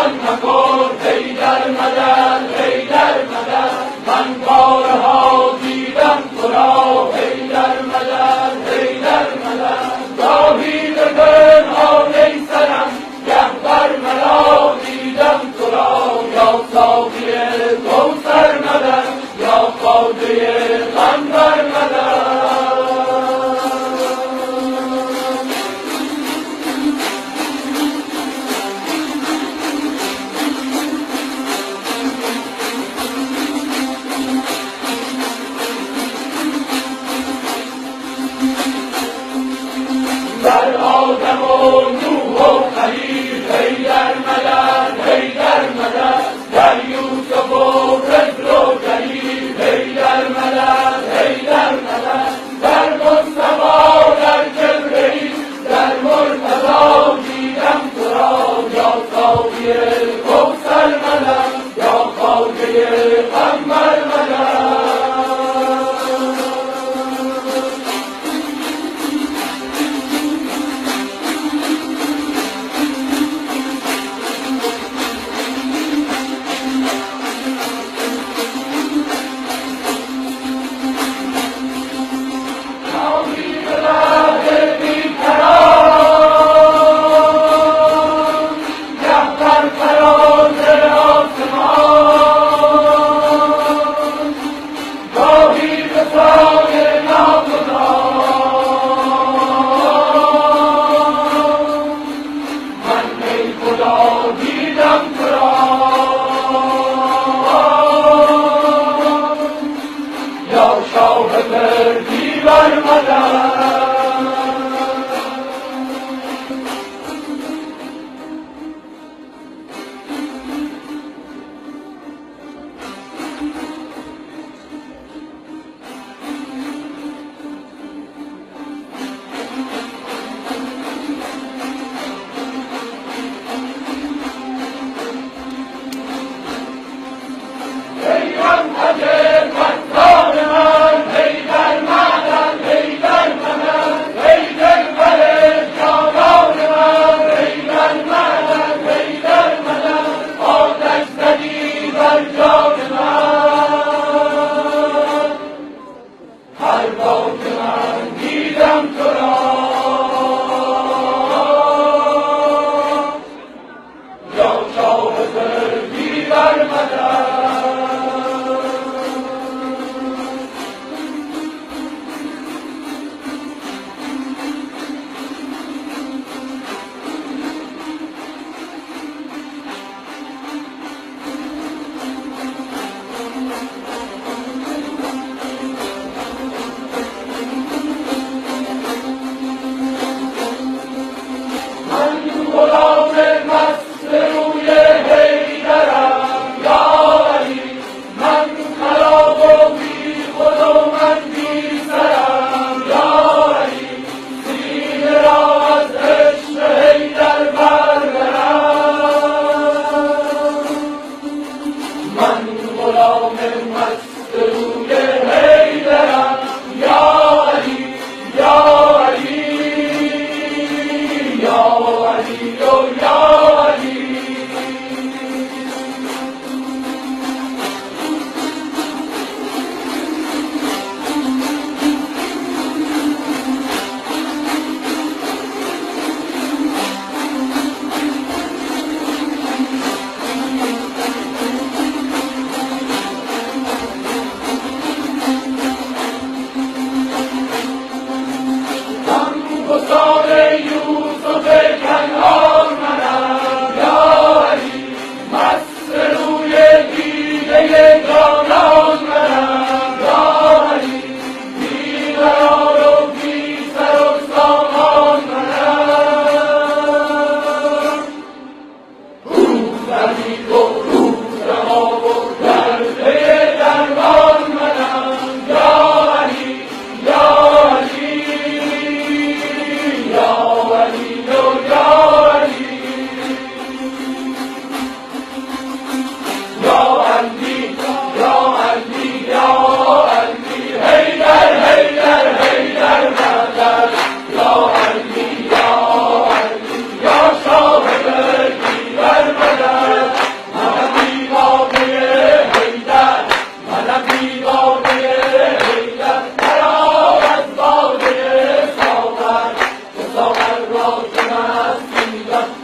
پنهان مکن حیدر مدد حیدر مدد من بارها دیدم تو را حیدر مدد حیدر مدد گاهی به پنهان ای سرم گه بر ملا دیدم تو را یا ساقی کوثر مدد یا خواجه قنبر مدد در آدم و نوح و خلیل حیدر مدد حیدر مدد در یوسف و خضر و جلیل حیدر مدد حیدر مدد در مصطفی در جبرئیل در مرتضی دیدم تو را یا ساقی کوثر مدد یا خواجه قمر مدد در را که مست